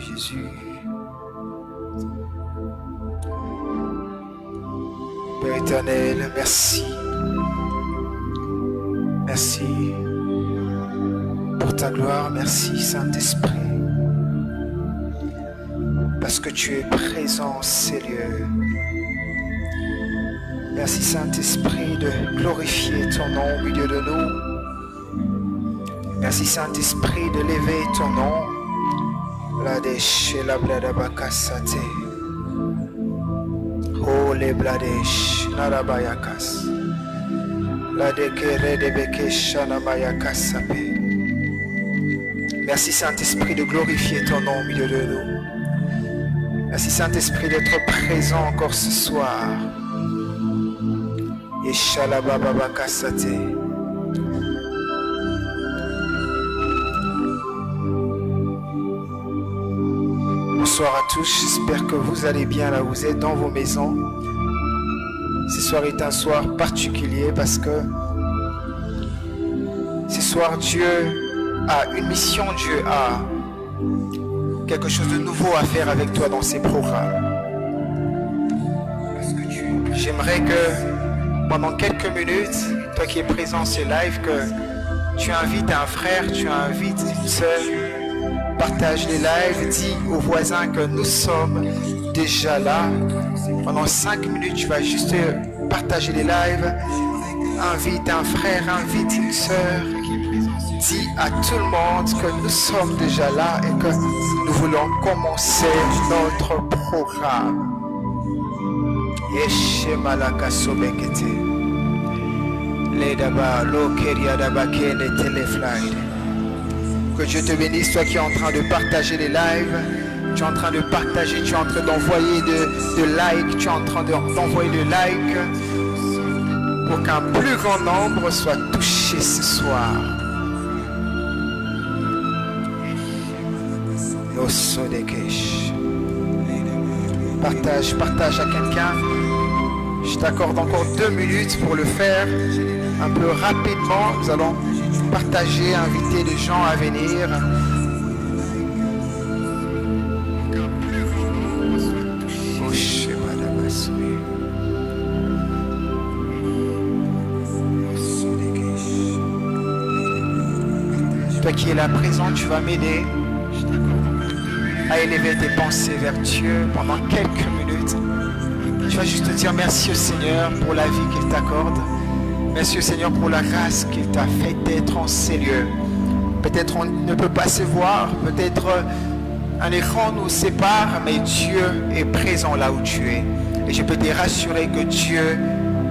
Jésus. Père éternel, merci. Merci pour ta gloire. Merci Saint-Esprit. Parce que tu es présent en ces lieux. Merci Saint-Esprit de glorifier ton nom au milieu de nous. Merci Saint-Esprit de lever ton nom. La desh la blada bakasate. Oh les bladesh narabayakas. La dekere de bekesh namayakas. Merci Saint-Esprit de glorifier ton nom au milieu de nous. Merci Saint-Esprit d'être présent encore ce soir. Yeshalabababakasate. Bonsoir à tous, j'espère que vous allez bien là où vous êtes dans vos maisons. Ce soir est un soir particulier parce que ce soir Dieu a une mission, Dieu a quelque chose de nouveau à faire avec toi dans ces programmes. J'aimerais que pendant quelques minutes, toi qui es présent sur live, que tu invites un frère, tu invites une sœur, partage les lives, dis aux voisins que nous sommes déjà là. Pendant 5 minutes, tu vas juste partager les lives, invite un frère, invite une sœur, dis à tout le monde que nous sommes déjà là et que nous voulons commencer notre programme. Que Dieu te bénisse, toi qui es en train de partager les lives, tu es en train de partager, tu es en train d'envoyer de likes, tu es en train d'envoyer de likes pour qu'un plus grand nombre soit touché ce soir. Partage à quelqu'un. Je t'accorde encore 2 minutes pour le faire. Un peu rapidement, nous allons partager, inviter les gens à venir. Toi qui es là présent, tu vas m'aider à élever tes pensées vers Dieu pendant quelques minutes. Tu vas juste te dire merci au Seigneur pour la vie qu'il t'accorde. Merci au Seigneur pour la grâce qu'il t'a fait d'être en ces lieux. Peut-être on ne peut pas se voir, peut-être un écran nous sépare, mais Dieu est présent là où tu es. Et je peux te rassurer que Dieu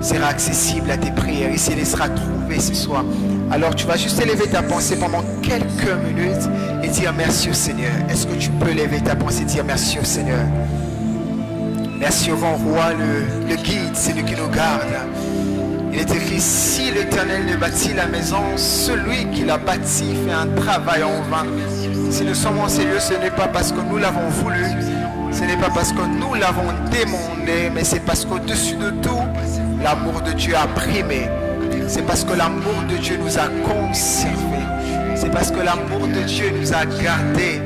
sera accessible à tes prières. Il se laissera trouver ce soir. Alors tu vas juste élever ta pensée pendant quelques minutes et dire merci au Seigneur. Est-ce que tu peux élever ta pensée et dire merci au Seigneur? Merci au grand roi, le guide, c'est lui qui nous garde. Il est écrit, si l'Éternel ne bâtit la maison, celui qui l'a bâti fait un travail en vain. Si nous sommes en ces lieux, ce n'est pas parce que nous l'avons voulu, ce n'est pas parce que nous l'avons demandé, mais c'est parce qu'au-dessus de tout, l'amour de Dieu a primé. C'est parce que l'amour de Dieu nous a conservés. C'est parce que l'amour de Dieu nous a gardés.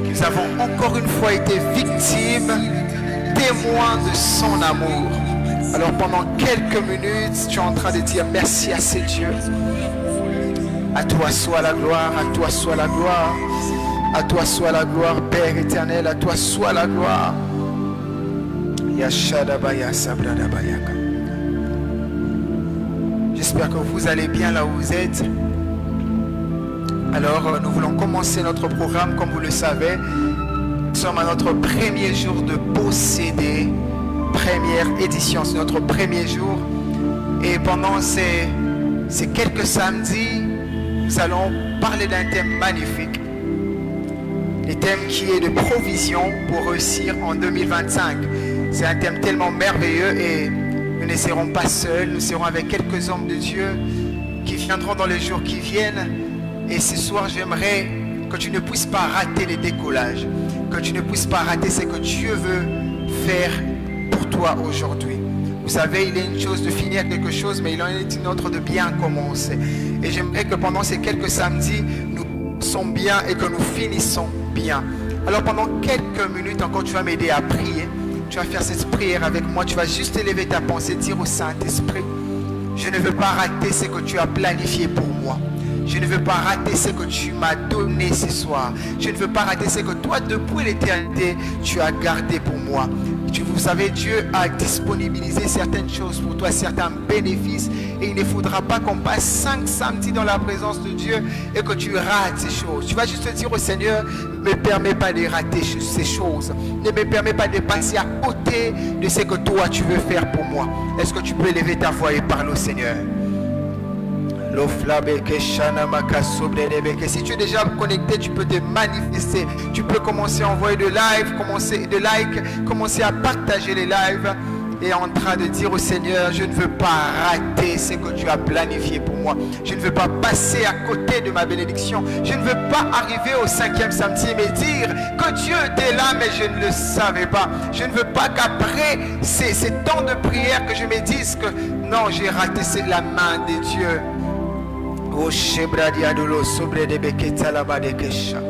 Nous avons encore une fois été victimes, témoins de son amour. Alors pendant quelques minutes, tu es en train de dire merci à ces dieux. À toi soit la gloire, à toi soit la gloire. À toi soit la gloire, Père éternel, à toi soit la gloire. Yashadabaya Sabradabayaka. J'espère que vous allez bien là où vous êtes. Alors, nous voulons commencer notre programme, comme vous le savez. Nous sommes à notre premier jour de posséder. Première édition, c'est notre premier jour. Et pendant ces quelques samedis, nous allons parler d'un thème magnifique. Le thème qui est de provision pour réussir en 2025. C'est un thème tellement merveilleux et nous ne serons pas seuls. Nous serons avec quelques hommes de Dieu qui viendront dans les jours qui viennent. Et ce soir, j'aimerais que tu ne puisses pas rater les décollages. Que tu ne puisses pas rater ce que Dieu veut faire pour toi aujourd'hui. Vous savez, il est une chose de finir quelque chose, mais il en est une autre de bien commencer. Et j'aimerais que pendant ces quelques samedis, nous sommes bien et que nous finissons bien. Alors pendant quelques minutes encore, tu vas m'aider à prier. Tu vas faire cette prière avec moi. Tu vas juste élever ta pensée, dire au Saint-Esprit, je ne veux pas rater ce que tu as planifié pour moi. Je ne veux pas rater ce que tu m'as donné ce soir. Je ne veux pas rater ce que toi, depuis l'éternité, tu as gardé pour moi. Vous savez, Dieu a disponibilisé certaines choses pour toi, certains bénéfices. Et il ne faudra pas qu'on passe 5 samedis dans la présence de Dieu et que tu rates ces choses. Tu vas juste dire au Seigneur, ne me permets pas de rater ces choses. Ne me permets pas de passer à côté de ce que toi, tu veux faire pour moi. Est-ce que tu peux élever ta voix et parler au Seigneur? Si tu es déjà connecté, tu peux te manifester. Tu peux commencer à envoyer de live, commencer à partager les lives et en train de dire au Seigneur, je ne veux pas rater ce que tu as planifié pour moi. Je ne veux pas passer à côté de ma bénédiction. Je ne veux pas arriver au 5e samedi et me dire que Dieu était là mais je ne le savais pas. Je ne veux pas qu'après ces temps de prière que je me dise que non, j'ai raté la main de Dieu. O shebradia dolo sobre de beketa la badekesha.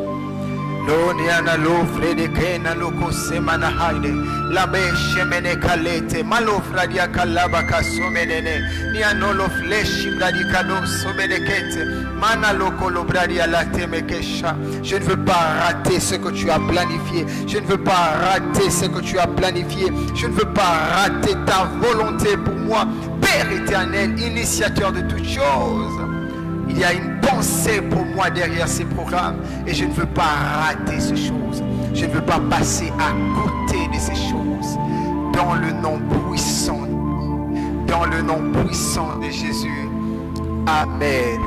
Lo niana lo frede kena lo kosemana haide. La beshe mene kalete malo fradia kalaba kasomene. Niano lo fleshi bradika do sobedekete. Mana lo kolobradia la temekesha. Je ne veux pas rater ce que tu as planifié. Je ne veux pas rater ce que tu as planifié. Je ne veux pas rater ta volonté pour moi. Père éternel, initiateur de toutes choses. Il y a une pensée pour moi derrière ces programmes et je ne veux pas rater ces choses. Je ne veux pas passer à côté de ces choses. Dans le nom puissant de Jésus. Amen.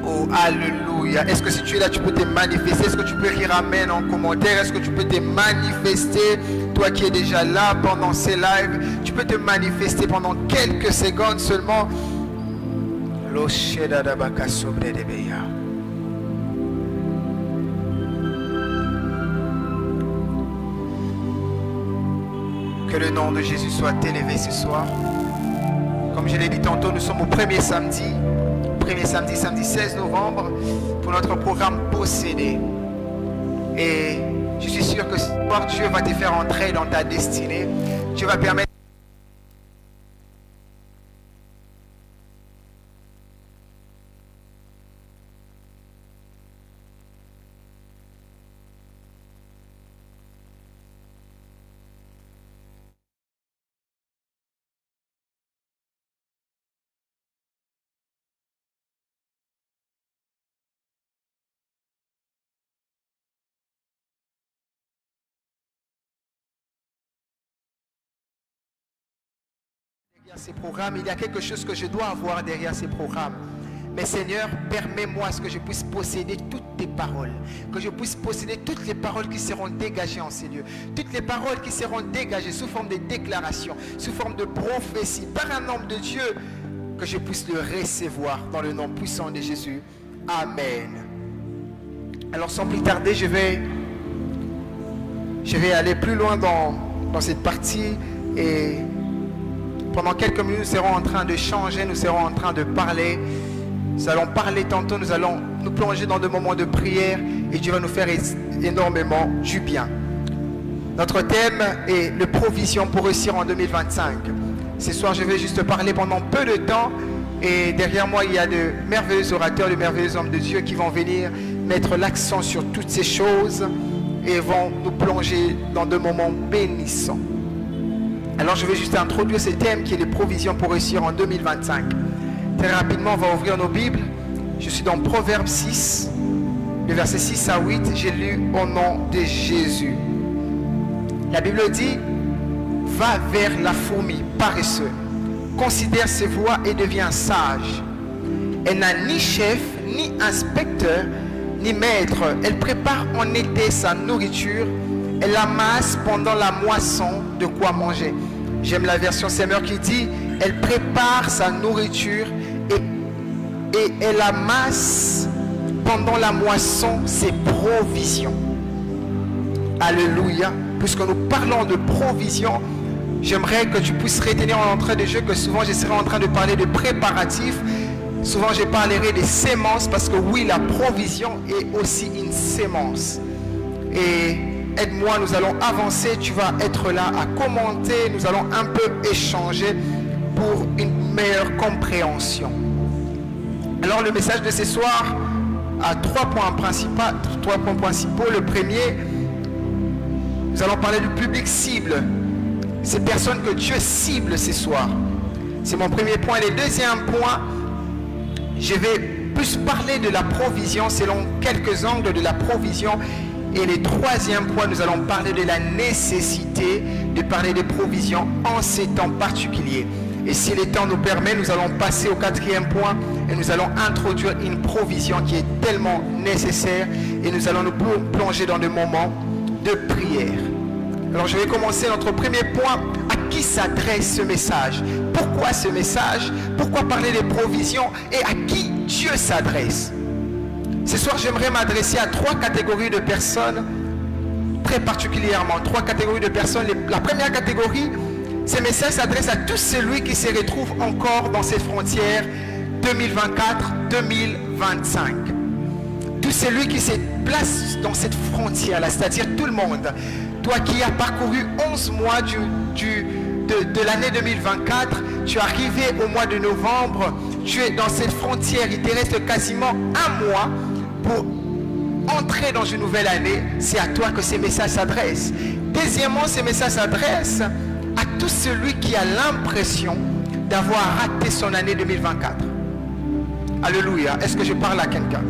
Oh, alléluia. Est-ce que si tu es là, tu peux te manifester? Est-ce que tu peux écrire Amen en commentaire? Est-ce que tu peux te manifester? Toi qui es déjà là pendant ces lives, tu peux te manifester pendant quelques secondes seulement. Que le nom de Jésus soit élevé ce soir. Comme je l'ai dit tantôt, nous sommes au premier samedi, samedi 16 novembre, pour notre programme Possédé. Et je suis sûr que ce soir, Dieu va te faire entrer dans ta destinée. Dieu va permettre ces programmes, il y a quelque chose que je dois avoir derrière ces programmes. Mais Seigneur, permets-moi ce que je puisse posséder toutes tes paroles, que je puisse posséder toutes les paroles qui seront dégagées en ces lieux, toutes les paroles qui seront dégagées sous forme de déclaration, sous forme de prophétie, par un homme de Dieu, que je puisse le recevoir dans le nom puissant de Jésus. Amen. Alors sans plus tarder, je vais aller plus loin dans cette partie et pendant quelques minutes, nous serons en train de changer, nous serons en train de parler. Nous allons parler tantôt, nous allons nous plonger dans des moments de prière et Dieu va nous faire énormément du bien. Notre thème est le provision pour réussir en 2025. Ce soir, je vais juste parler pendant peu de temps et derrière moi, il y a de merveilleux orateurs, de merveilleux hommes de Dieu qui vont venir mettre l'accent sur toutes ces choses et vont nous plonger dans des moments bénissants. Alors je vais juste introduire ce thème qui est les provisions pour réussir en 2025. Très rapidement, on va ouvrir nos Bibles. Je suis dans Proverbe 6, le verset 6 à 8. J'ai lu au nom de Jésus. La Bible dit, va vers la fourmi paresseux, considère ses voies et devient sage. Elle n'a ni chef, ni inspecteur, ni maître. Elle prépare en été sa nourriture. Elle amasse pendant la moisson de quoi manger. J'aime la version Semeur qui dit, elle prépare sa nourriture et elle amasse pendant la moisson ses provisions. Alléluia. Puisque nous parlons de provisions, j'aimerais que tu puisses retenir en entrée de jeu que souvent je serai en train de parler de préparatifs. Souvent je parlerai des sémences parce que oui, la provision est aussi une sémence. Et aide-moi, nous allons avancer, tu vas être là à commenter, nous allons un peu échanger pour une meilleure compréhension. Alors le message de ce soir a trois points principaux. Le premier, nous allons parler du public cible, ces personnes que Dieu cible ce soir. C'est mon premier point. Et le deuxième point, je vais plus parler de la provision selon quelques angles de la provision. Et le troisième point, nous allons parler de la nécessité de parler de provision en ces temps particuliers. Et si le temps nous permet, nous allons passer au quatrième point et nous allons introduire une provision qui est tellement nécessaire et nous allons nous plonger dans des moments de prière. Alors je vais commencer notre premier point. À qui s'adresse ce message? Pourquoi ce message? Pourquoi parler de provision? Et à qui Dieu s'adresse? Ce soir, j'aimerais m'adresser à trois catégories de personnes, très particulièrement. Trois catégories de personnes. La première catégorie, ce message s'adresse à tout celui qui se retrouve encore dans cette frontière 2024-2025. Tout celui qui se place dans cette frontière-là, c'est-à-dire tout le monde. Toi qui as parcouru 11 mois de l'année 2024, tu es arrivé au mois de novembre, tu es dans cette frontière, il te reste quasiment un mois pour entrer dans une nouvelle année. C'est à toi que ces messages s'adressent. Deuxièmement, ces messages s'adressent à tout celui qui a l'impression d'avoir raté son année 2024. Alléluia. Est-ce que je parle à quelqu'un?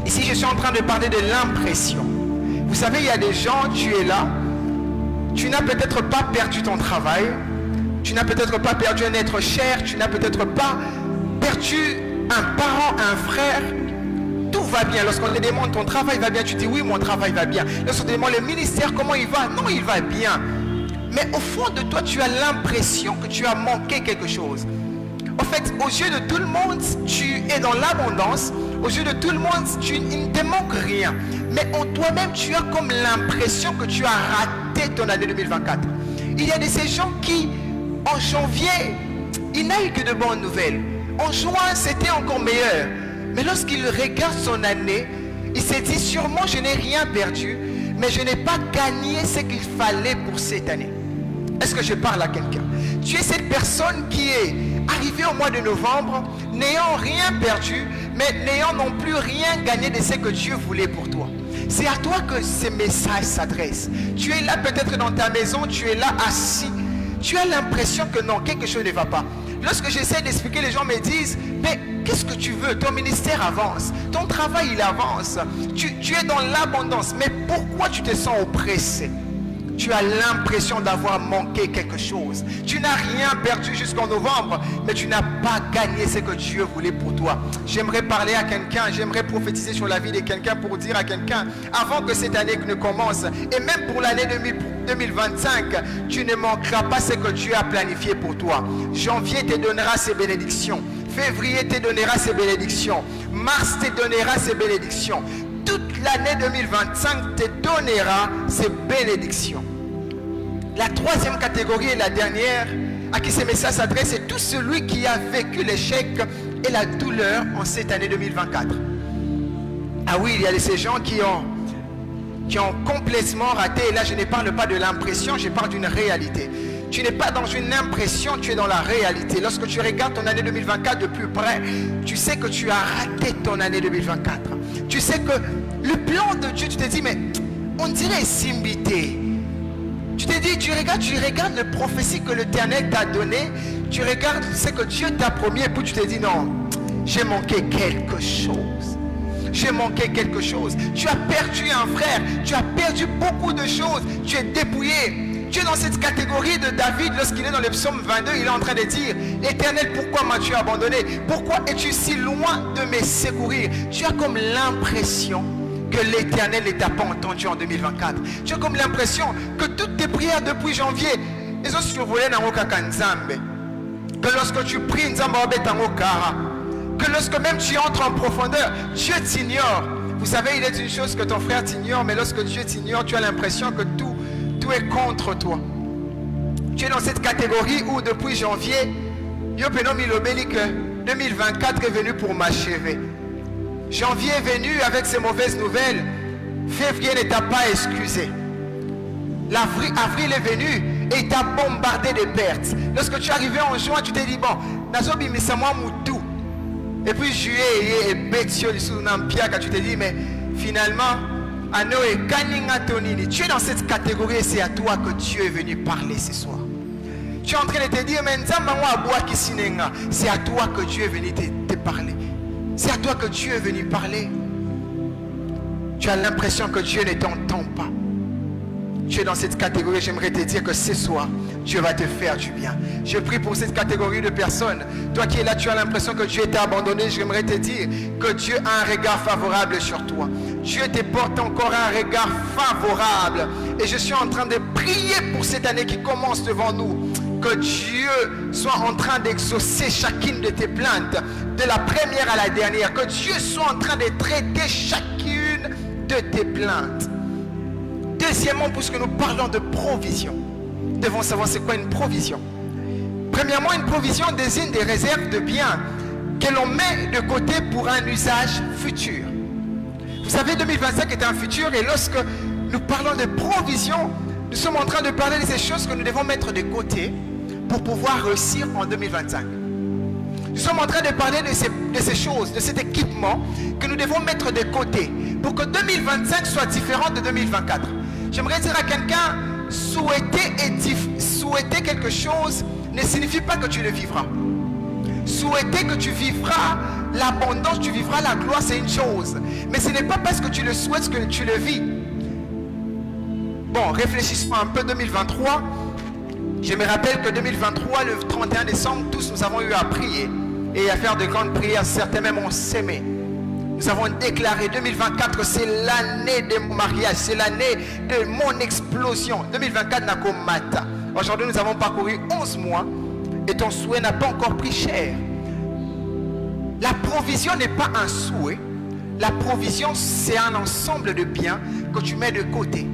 Ici, je suis en train de parler de l'impression. Vous savez, il y a des gens, tu es là, tu n'as peut-être pas perdu ton travail, tu n'as peut-être pas perdu un être cher, tu n'as peut-être pas perdu un parent, un frère. Tout va bien. Lorsqu'on te demande ton travail va bien, tu dis oui, mon travail va bien. Lorsqu'on te demande le ministère, comment il va? Non, il va bien. Mais au fond de toi, tu as l'impression que tu as manqué quelque chose. En fait, aux yeux de tout le monde, tu es dans l'abondance. Aux yeux de tout le monde, il ne te manque rien. Mais en toi-même, tu as comme l'impression que tu as raté ton année 2024. Il y a de ces gens qui, en janvier, ils n'ont eu que de bonnes nouvelles. En juin, c'était encore meilleur. Mais lorsqu'il regarde son année, il s'est dit sûrement je n'ai rien perdu, mais je n'ai pas gagné ce qu'il fallait pour cette année. Est-ce que je parle à quelqu'un? Tu es cette personne qui est arrivée au mois de novembre, n'ayant rien perdu, mais n'ayant non plus rien gagné de ce que Dieu voulait pour toi. C'est à toi que ces messages s'adressent. Tu es là peut-être dans ta maison, tu es là assis. Tu as l'impression que non, quelque chose ne va pas. Lorsque j'essaie d'expliquer, les gens me disent, mais qu'est-ce que tu veux? Ton ministère avance, ton travail il avance, tu es dans l'abondance, mais pourquoi tu te sens oppressé? Tu as l'impression d'avoir manqué quelque chose. Tu n'as rien perdu jusqu'en novembre, mais tu n'as pas gagné ce que Dieu voulait pour toi. J'aimerais parler à quelqu'un, j'aimerais prophétiser sur la vie de quelqu'un pour dire à quelqu'un, avant que cette année ne commence, et même pour l'année 2025, tu ne manqueras pas ce que Dieu a planifié pour toi. Janvier te donnera ses bénédictions. Février te donnera ses bénédictions. Mars te donnera ses bénédictions. Toute l'année 2025 te donnera ses bénédictions. La troisième catégorie et la dernière à qui ces messages s'adressent, c'est tout celui qui a vécu l'échec et la douleur en cette année 2024. Ah oui, il y a de ces gens qui ont complètement raté. Et là, je ne parle pas de l'impression, je parle d'une réalité. Tu n'es pas dans une impression, tu es dans la réalité. Lorsque tu regardes ton année 2024 de plus près, tu sais que tu as raté ton année 2024. Tu sais que le plan de Dieu, tu te dis, mais on dirait Simbité. Tu te dis, tu regardes le prophétie que l'Éternel t'a donné, tu regardes ce que Dieu t'a promis, et puis tu te dis, non, j'ai manqué quelque chose. J'ai manqué quelque chose. Tu as perdu un frère, tu as perdu beaucoup de choses, tu es dépouillé. Tu es dans cette catégorie de David lorsqu'il est dans le psaume 22, il est en train de dire, l'Éternel, pourquoi m'as-tu abandonné? Pourquoi es-tu si loin de me secourir? Tu as comme l'impression que l'Éternel ne t'a pas entendu en 2024. Tu as comme l'impression que toutes tes prières depuis janvier, elles ont survolé dans le Nzambe. Que lorsque tu pries, Nzambe Tango Kara. Que lorsque même tu entres en profondeur, Dieu t'ignore. Vous savez, il est une chose que ton frère t'ignore, mais lorsque Dieu t'ignore, tu as l'impression que tout est contre toi. Tu es dans cette catégorie où depuis janvier, Yo Penomi Lobeli que 2024 est venu pour m'achever. Janvier est venu avec ses mauvaises nouvelles. Février ne t'a pas excusé. Avril est venu et il t'a bombardé de pertes. Lorsque tu es arrivé en juin, tu t'es dit, bon, Nazobi, mais c'est moi Moutou. Et puis juillet, et Betio, tu t'es dit, mais finalement, tu es dans cette catégorie et c'est à toi que Dieu est venu parler ce soir. Tu es en train de te dire, mais c'est à toi que Dieu est venu te parler. C'est à toi que Dieu est venu parler. Tu as l'impression que Dieu ne t'entend pas. Tu es dans cette catégorie, j'aimerais te dire que ce soir, Dieu va te faire du bien. Je prie pour cette catégorie de personnes. Toi qui es là, tu as l'impression que Dieu t'a abandonné. J'aimerais te dire que Dieu a un regard favorable sur toi. Dieu te porte encore un regard favorable. Et je suis en train de prier pour cette année qui commence devant nous. Que Dieu soit en train d'exaucer chacune de tes plaintes, de la première à la dernière. Que Dieu soit en train de traiter chacune de tes plaintes. Deuxièmement, puisque nous parlons de provision, nous devons savoir c'est quoi une provision. Premièrement, une provision désigne des réserves de biens que l'on met de côté pour un usage futur. Vous savez, 2025 est un futur et lorsque nous parlons de provision, nous sommes en train de parler de ces choses que nous devons mettre de côté pour pouvoir réussir en 2025. Nous sommes en train de parler de ces choses, de cet équipement que nous devons mettre de côté pour que 2025 soit différent de 2024. J'aimerais dire à quelqu'un, souhaiter quelque chose ne signifie pas que tu le vivras. Souhaiter que tu vivras l'abondance, tu vivras la gloire, c'est une chose. Mais ce n'est pas parce que tu le souhaites que tu le vis. Bon, réfléchissons un peu 2023. Je me rappelle que 2023, le 31 décembre, tous nous avons eu à prier et à faire de grandes prières. Certains même ont s'aimé. Nous avons déclaré 2024, c'est l'année de mon mariage, c'est l'année de mon explosion. 2024 n'a qu'au matin. Aujourd'hui, nous avons parcouru 11 mois et ton souhait n'a pas encore pris cher. La provision n'est pas un souhait. La provision, c'est un ensemble de biens que tu mets de côté.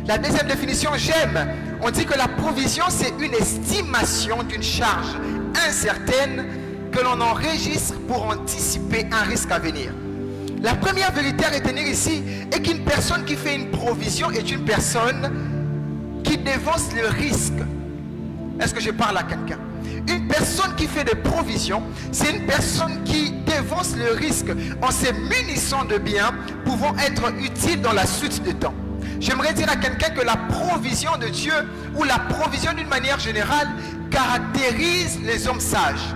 La deuxième définition, j'aime. On dit que la provision, c'est une estimation d'une charge incertaine que l'on enregistre pour anticiper un risque à venir. La première vérité à retenir ici est qu'une personne qui fait une provision est une personne qui dévance le risque. Est-ce que je parle à quelqu'un? Une personne qui fait des provisions, c'est une personne qui dévance le risque en se munissant de biens pouvant être utiles dans la suite du temps. J'aimerais dire à quelqu'un que la provision de Dieu ou la provision d'une manière générale caractérise les hommes sages.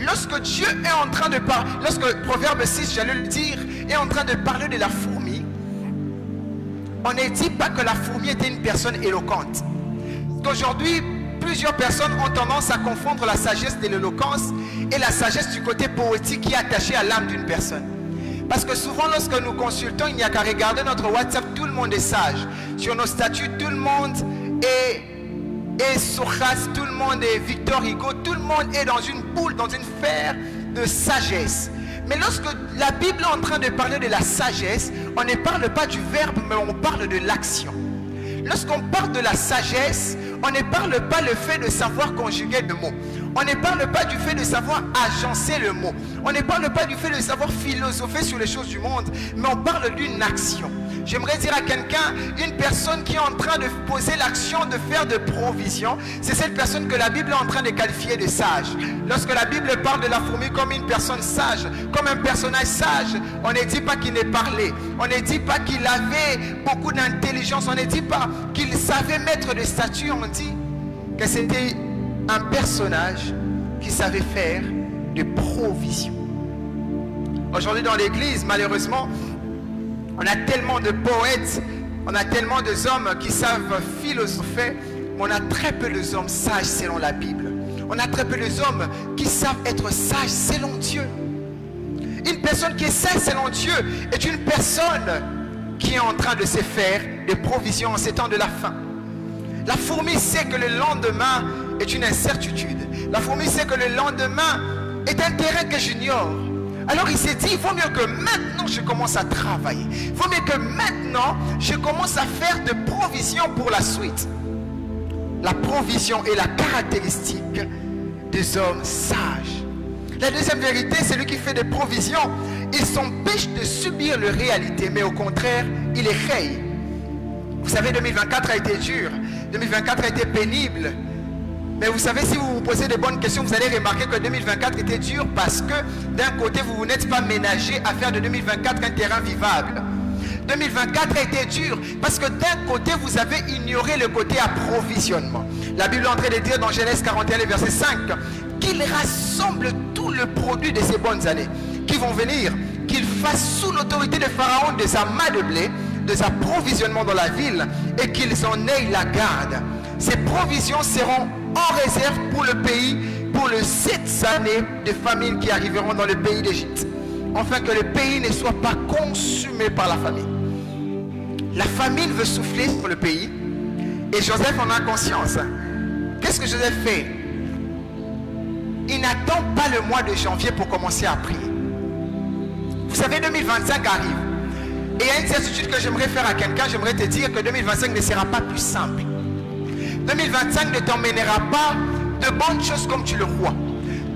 Lorsque Dieu est en train de parler, lorsque Proverbe 6, j'allais le dire, est en train de parler de la fourmi, on ne dit pas que la fourmi était une personne éloquente. Aujourd'hui, plusieurs personnes ont tendance à confondre la sagesse de l'éloquence et la sagesse du côté poétique qui est attachée à l'âme d'une personne. Parce que souvent, lorsque nous consultons, il n'y a qu'à regarder notre WhatsApp, tout le monde est sage. Sur nos statuts, tout le monde est Socrates, tout le monde est Victor Hugo, tout le monde est dans une boule, dans une sphère de sagesse. Mais lorsque la Bible est en train de parler de la sagesse, on ne parle pas du verbe, mais on parle de l'action. Lorsqu'on parle de la sagesse, on ne parle pas le fait de savoir conjuguer le mot. On ne parle pas du fait de savoir agencer le mot. On ne parle pas du fait de savoir philosopher sur les choses du monde, mais on parle d'une action. J'aimerais dire à quelqu'un, une personne qui est en train de poser l'action de faire de provision, c'est cette personne que la Bible est en train de qualifier de sage. Lorsque la Bible parle de la fourmi comme une personne sage, comme un personnage sage, on ne dit pas qu'il ne parlait, on ne dit pas qu'il avait beaucoup d'intelligence, on ne dit pas qu'il savait mettre des statuts, on dit que c'était un personnage qui savait faire de provision. Aujourd'hui dans l'église, malheureusement, on a tellement de poètes, on a tellement d'hommes qui savent philosopher, mais on a très peu d'hommes sages selon la Bible. On a très peu d'hommes qui savent être sages selon Dieu. Une personne qui est sage selon Dieu est une personne qui est en train de se faire des provisions en ces temps de la fin. La fourmi sait que le lendemain est une incertitude. La fourmi sait que le lendemain est un terrain que j'ignore. Alors il s'est dit, il vaut mieux que maintenant je commence à travailler. Il vaut mieux que maintenant je commence à faire de provisions pour la suite. La provision est la caractéristique des hommes sages. La deuxième vérité, c'est lui qui fait des provisions. Il s'empêche de subir la réalité, mais au contraire, il écraye. Vous savez, 2024 a été dur. 2024 a été pénible. Mais vous savez, si vous vous posez de bonnes questions, vous allez remarquer que 2024 était dur parce que d'un côté, vous n'êtes pas ménagé à faire de 2024 un terrain vivable. 2024 a été dur parce que d'un côté, vous avez ignoré le côté approvisionnement. La Bible est en train de dire dans Genèse 41, verset 5, qu'il rassemble tout le produit de ces bonnes années qui vont venir, qu'il fasse sous l'autorité de Pharaon des amas de blé, des approvisionnements dans la ville et qu'ils en aient la garde. Ces provisions seront en réserve pour le pays, pour les 7 années de famine qui arriveront dans le pays d'Égypte, afin que le pays ne soit pas consumé par la famine. La famine veut souffler sur le pays et Joseph en a conscience. Qu'est-ce que Joseph fait? Il n'attend pas le mois de janvier pour commencer à prier. Vous savez, 2025 arrive. Et il y a une certitude que j'aimerais faire à quelqu'un. J'aimerais te dire que 2025 ne sera pas plus simple. 2025 ne t'emmènera pas de bonnes choses comme tu le crois.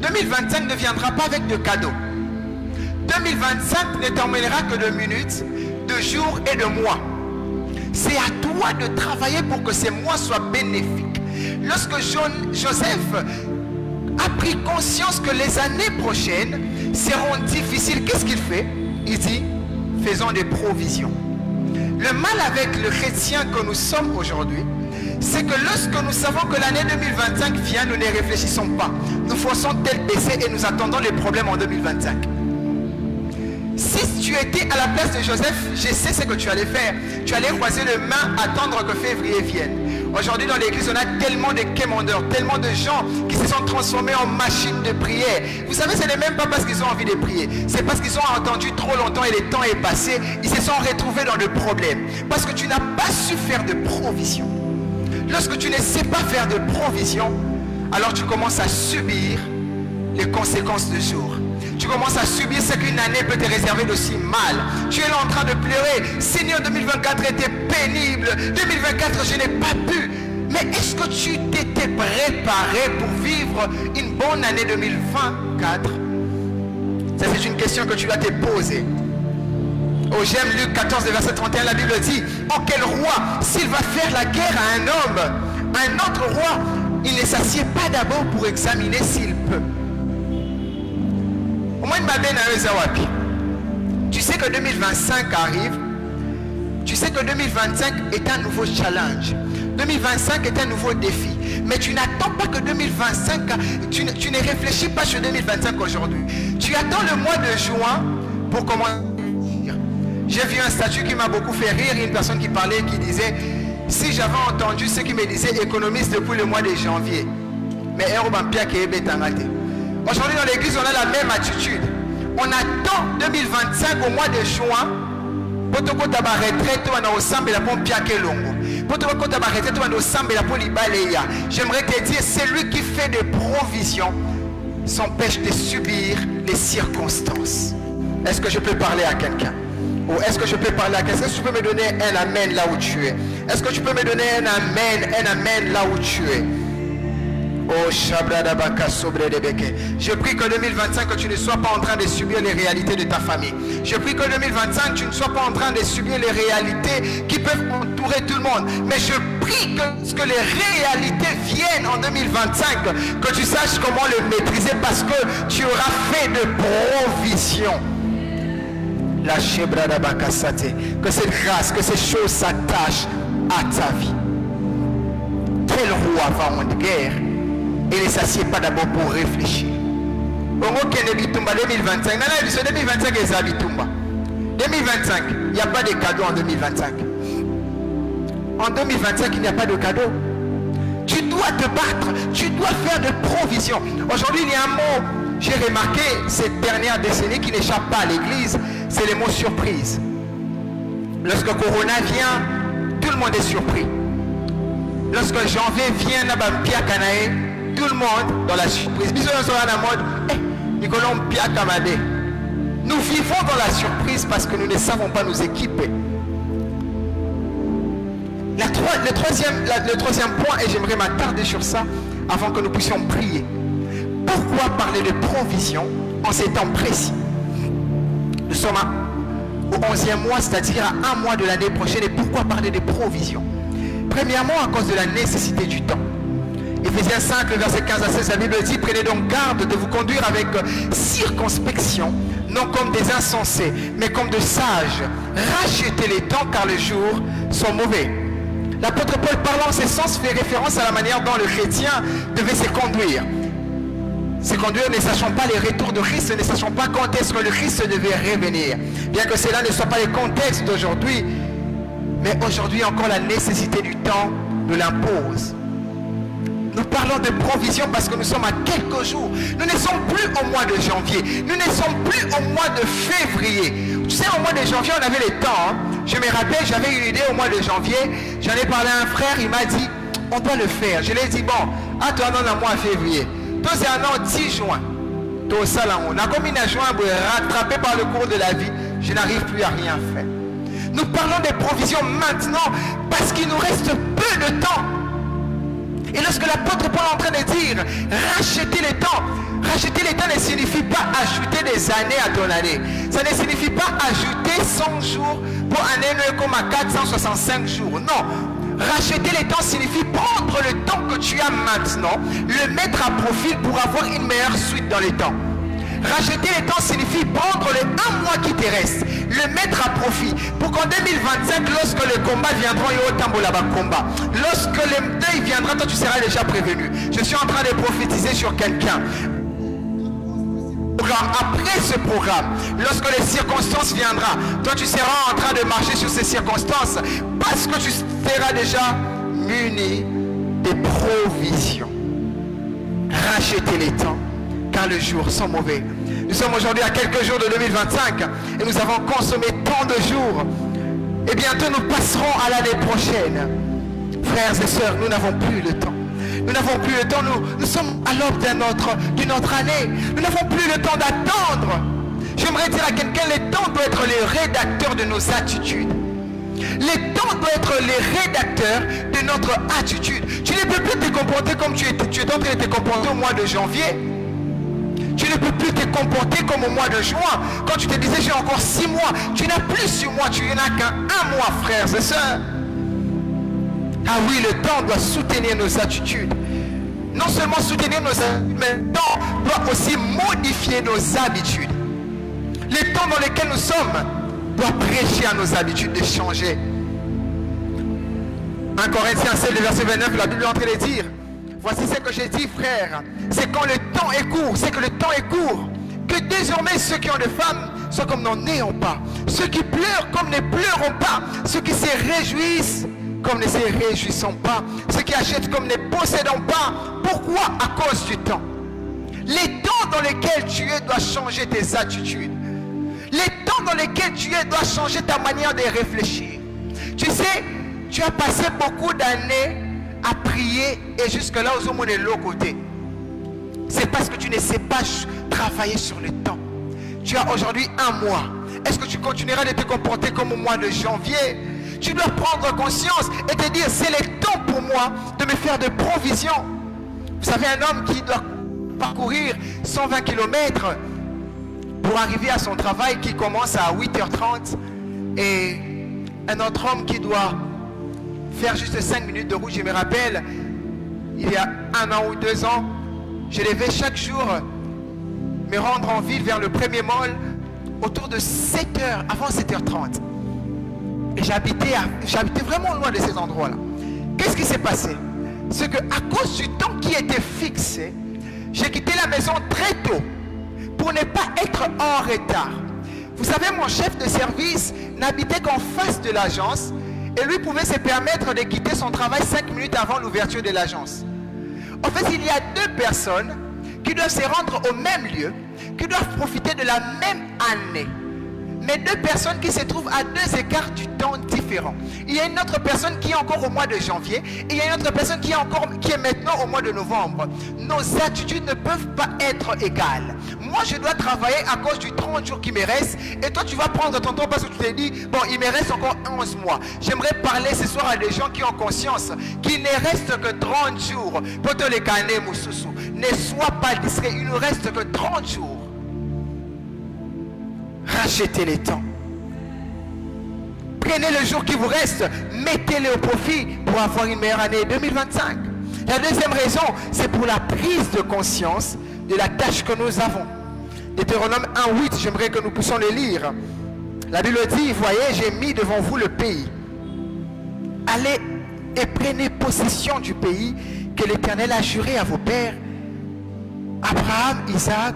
2025 ne viendra pas avec de cadeaux. 2025 ne t'emmènera que de minutes, de jours et de mois. C'est à toi de travailler pour que ces mois soient bénéfiques. Lorsque Joseph a pris conscience que les années prochaines seront difficiles, qu'est-ce qu'il fait? Il dit, faisons des provisions. Le mal avec le chrétien que nous sommes aujourd'hui, c'est que lorsque nous savons que l'année 2025 vient, nous ne réfléchissons pas. Nous forçons tel décès et nous attendons les problèmes en 2025. Si tu étais à la place de Joseph, je sais ce que tu allais faire. Tu allais croiser les mains, attendre que février vienne. Aujourd'hui dans l'église, on a tellement de quémandeurs, tellement de gens qui se sont transformés en machines de prière. Vous savez, ce n'est même pas parce qu'ils ont envie de prier. C'est parce qu'ils ont entendu trop longtemps et le temps est passé. Ils se sont retrouvés dans le problème. Parce que tu n'as pas su faire de provision. Lorsque tu ne sais pas faire de provision, alors tu commences à subir les conséquences du jour. Tu commences à subir ce qu'une année peut te réserver d'aussi mal. Tu es là en train de pleurer. Seigneur, 2024 était pénible. 2024, je n'ai pas pu. Mais est-ce que tu t'étais préparé pour vivre une bonne année 2024? Ça, c'est une question que tu dois te poser. Oh, j'aime Luc 14, verset 31, la Bible dit, oh, quel roi, s'il va faire la guerre à un homme, un autre roi, il ne s'assied pas d'abord pour examiner s'il peut. Au moins, tu sais que 2025 arrive. Tu sais que 2025 est un nouveau challenge. 2025 est un nouveau défi. Mais tu n'attends pas que 2025, tu ne réfléchis pas sur 2025 aujourd'hui. Tu attends le mois de juin pour commencer. J'ai vu un statut qui m'a beaucoup fait rire. Une personne qui parlait, qui disait, si j'avais entendu ce qui me disait économiste depuis le mois de janvier. Mais aujourd'hui dans l'église, on a la même attitude. On attend 2025 au mois de juin. J'aimerais te dire, celui qui fait des provisions s'empêche de subir les circonstances. Est-ce que je peux parler à quelqu'un? Ou est-ce que je peux parler à quelqu'un? Est-ce que tu peux me donner un amen là où tu es? Est-ce que tu peux me donner un amen là où tu es? Oh, je prie que 2025, que tu ne sois pas en train de subir les réalités de ta famille. Je prie que 2025, tu ne sois pas en train de subir les réalités qui peuvent entourer tout le monde. Mais je prie que les réalités viennent en 2025, que tu saches comment le maîtriser parce que tu auras fait de provisions. La que cette grâce, que ces choses s'attachent à ta vie. Quel roi va en guerre et ne s'assied pas d'abord pour réfléchir? 2025. 2025, il n'y a pas de cadeau en 2025. En 2025, il n'y a pas de cadeau. Tu dois te battre, tu dois faire de provisions. Aujourd'hui, il y a un mot, j'ai remarqué cette dernière décennie qui n'échappe pas à l'église, c'est le mot surprise. Lorsque Corona vient, tout le monde est surpris. Lorsque janvier vient, tout le monde dans la surprise. Nous vivons dans la surprise parce que nous ne savons pas nous équiper. Le troisième point, et j'aimerais m'attarder sur ça avant que nous puissions prier. pourquoi parler de provision en ces temps précis? Nous sommes au 11e mois, c'est-à-dire à 1 mois de l'année prochaine. Et pourquoi parler de provision? Premièrement, à cause de la nécessité du temps. Éphésiens 5, le verset 15 à 16, la Bible dit: prenez donc garde de vous conduire avec circonspection, non comme des insensés, mais comme de sages. Rachetez les temps, car les jours sont mauvais. L'apôtre Paul, parlant en ce sens, fait référence à la manière dont le chrétien devait se conduire. Se conduire ne sachant pas les retours de Christ, ne sachant pas quand est-ce que le Christ devait revenir. Bien que cela ne soit pas le contexte d'aujourd'hui, mais aujourd'hui encore la nécessité du temps nous l'impose. Nous parlons de provision parce que nous sommes à quelques jours. Nous ne sommes plus au mois de janvier. Nous ne sommes plus au mois de février. Tu sais, au mois de janvier, on avait le temps. Hein. Je me rappelle, j'avais une idée au mois de janvier. J'en ai parlé à un frère, il m'a dit, on doit le faire. Je lui ai dit, bon, à toi, non, un mois de février. Toi, c'est un an 10 juin. Toi, ça, là, on a comme une juin, rattrapé par le cours de la vie. Je n'arrive plus à rien faire. Nous parlons des provisions maintenant parce qu'il nous reste peu de temps. Et lorsque l'apôtre Paul est en train de dire racheter les temps, racheter les temps ne signifie pas ajouter des années à ton année. Ça ne signifie pas ajouter 100 jours pour un année comme à 465 jours. Non. Racheter les temps signifie prendre le temps que tu as maintenant, le mettre à profit pour avoir une meilleure suite dans les temps. Racheter les temps signifie prendre les 1 mois qui te reste, le mettre à profit pour qu'en 2025, lorsque le combat viendra, lorsque le deuil viendra, toi tu seras déjà prévenu. Je suis en train de prophétiser sur quelqu'un. Après ce programme, lorsque les circonstances viendront, toi tu seras en train de marcher sur ces circonstances parce que tu seras déjà muni des provisions. Racheter les temps, car les jours sont mauvais. Nous sommes aujourd'hui à quelques jours de 2025 et nous avons consommé tant de jours. Et bientôt nous passerons à l'année prochaine. Frères et sœurs, nous n'avons plus le temps. Nous n'avons plus le temps, nous sommes à l'aube d'une autre année. Nous n'avons plus le temps d'attendre. J'aimerais dire à quelqu'un, le temps doit être le rédacteur de nos attitudes. Le temps doit être le rédacteur de notre attitude. Tu ne peux plus te comporter comme tu es en train de te comporter au mois de janvier. Tu ne peux plus te comporter comme au mois de juin. Quand tu te disais j'ai encore 6 mois, tu n'as plus 6 mois, tu n'as qu'un mois, frères et sœurs. Ah oui, le temps doit soutenir nos attitudes. Non seulement soutenir nos attitudes, mais le temps doit aussi modifier nos habitudes. Le temps dans lequel nous sommes doit prêcher à nos habitudes de changer. 1 Corinthiens 7, le verset 29, la Bible est en train de dire: voici ce que j'ai dit, frère, c'est quand le temps est court, c'est que le temps est court, que désormais ceux qui ont des femmes soient comme n'en ayant pas, ceux qui pleurent comme ne pleurent pas, ceux qui se réjouissent comme ne se réjouissons pas, ceux qui achètent comme ne possédons pas. Pourquoi? À cause du temps. Les temps dans lesquels tu es doivent changer tes attitudes. Les temps dans lesquels tu es doivent changer ta manière de réfléchir. Tu sais, tu as passé beaucoup d'années à prier et jusque-là, aux hommes de l'autre côté. C'est parce que tu ne sais pas travailler sur le temps. Tu as aujourd'hui 1 mois. Est-ce que tu continueras de te comporter comme au mois de janvier? Tu dois prendre conscience et te dire, c'est le temps pour moi de me faire de provisions. Vous savez, un homme qui doit parcourir 120 km pour arriver à son travail qui commence à 8h30 et un autre homme qui doit faire juste 5 minutes de route. Je me rappelle, il y a 1 an ou 2 ans, je devais chaque jour me rendre en ville vers le premier mall autour de 7h, avant 7h30. Et j'habitais vraiment loin de ces endroits-là. Qu'est-ce qui s'est passé? C'est qu'à cause du temps qui était fixé, j'ai quitté la maison très tôt pour ne pas être en retard. Vous savez, mon chef de service n'habitait qu'en face de l'agence et lui pouvait se permettre de quitter son travail 5 minutes avant l'ouverture de l'agence. En fait, il y a 2 personnes qui doivent se rendre au même lieu, qui doivent profiter de la même année. mais deux personnes qui se trouvent à deux écarts du temps différents. Il y a une autre personne qui est encore au mois de janvier et il y a une autre personne qui est maintenant au mois de novembre. Nos attitudes ne peuvent pas être égales. Moi, je dois travailler à cause du 30 jours qui me reste et toi, tu vas prendre ton temps parce que tu t'es dit, bon, il me reste encore 11 mois. J'aimerais parler ce soir à des gens qui ont conscience qu'il ne reste que 30 jours. Poto les canets, Moussousou. Ne sois pas distrait, il ne reste que 30 jours. Rachetez les temps. Prenez le jour qui vous reste, mettez-le au profit pour avoir une meilleure année 2025. La deuxième raison, c'est pour la prise de conscience de la tâche que nous avons. Deutéronome 1:8, j'aimerais que nous puissions le lire. La Bible dit, voyez, j'ai mis devant vous le pays. Allez et prenez possession du pays que l'Éternel a juré à vos pères, Abraham, Isaac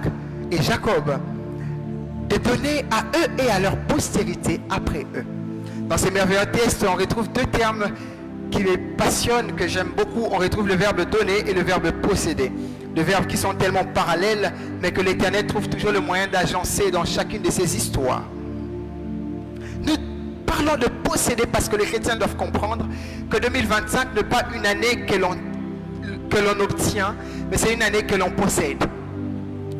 et Jacob, de donner à eux et à leur postérité après eux. Dans ces merveilleux textes, on retrouve deux termes qui me passionnent, que j'aime beaucoup. On retrouve le verbe donner et le verbe posséder. Deux verbes qui sont tellement parallèles, mais que l'Éternel trouve toujours le moyen d'agencer dans chacune de ces histoires. Nous parlons de posséder parce que les chrétiens doivent comprendre que 2025 n'est pas une année que l'on obtient, mais c'est une année que l'on possède.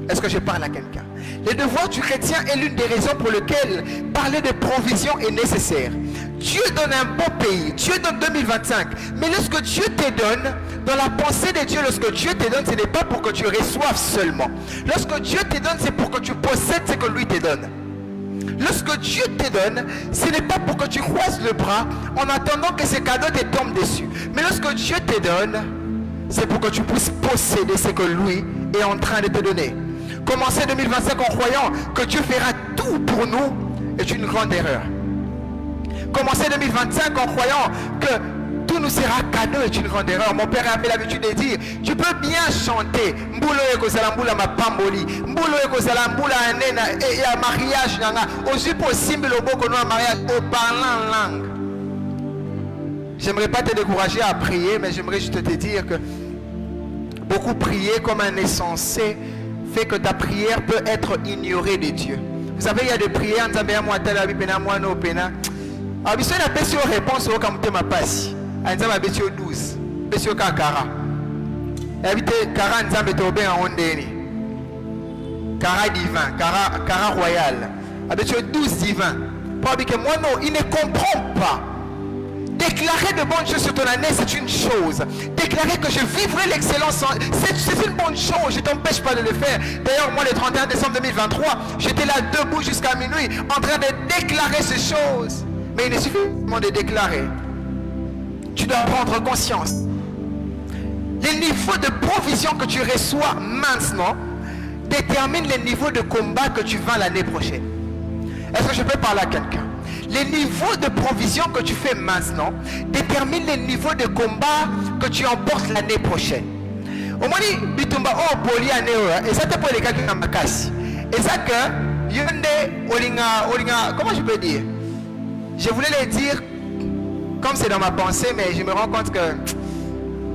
Est-ce que je parle à quelqu'un? Le devoir du chrétien est l'une des raisons pour lesquelles parler de provision est nécessaire. Dieu donne un bon pays, Dieu donne 2025, mais lorsque Dieu te donne, dans la pensée de Dieu, lorsque Dieu te donne, ce n'est pas pour que tu reçoives seulement. Lorsque Dieu te donne, c'est pour que tu possèdes ce que lui te donne. Lorsque Dieu te donne, ce n'est pas pour que tu croises le bras en attendant que ces cadeaux te tombent dessus. Mais lorsque Dieu te donne, c'est pour que tu puisses posséder ce que lui est en train de te donner. Commencer 2025 en croyant que Dieu fera tout pour nous est une grande erreur. Commencer 2025 en croyant que tout nous sera cadeau est une grande erreur. Mon père avait l'habitude de dire, tu peux bien chanter Mboulo ekozala mbula mapamboli, Mboulo ekozala mbula anena et à mariage nanga, aussi possible au boko no mariage au parlant langue. J'aimerais pas te décourager à prier, mais j'aimerais juste te dire que beaucoup prier comme un insensé fait que ta prière peut être ignorée de Dieu. Vous savez, il y a des prières, nous avons moi tel pena moi no pena. Alors, si on a besoin de réponse au comme ma passe, nous avons besoin de 12, besoin de 40. Et habité 40 nous avons besoin de ondeni. 40 divin, 40 royal. Avec 12 divins. Pour que moi non, il ne comprend pas. Déclarer de bonnes choses sur ton année, c'est une chose. Déclarer que je vivrai l'excellence, c'est une bonne chose. Je ne t'empêche pas de le faire. D'ailleurs, moi, le 31 décembre 2023, j'étais là debout jusqu'à minuit, en train de déclarer ces choses. Mais il ne suffit pas de déclarer. Tu dois prendre conscience. Les niveaux de provision que tu reçois maintenant déterminent les niveaux de combat que tu vas l'année prochaine. Est-ce que je peux parler à quelqu'un? Les niveaux de provision que tu fais maintenant déterminent les niveaux de combat que tu emportes l'année prochaine. Au moins, bitumba oh poli année et ça te pour les gars qui ont ma casse. Et ça que yonde olinga comment je peux dire? Je voulais le dire comme c'est dans ma pensée, mais je me rends compte que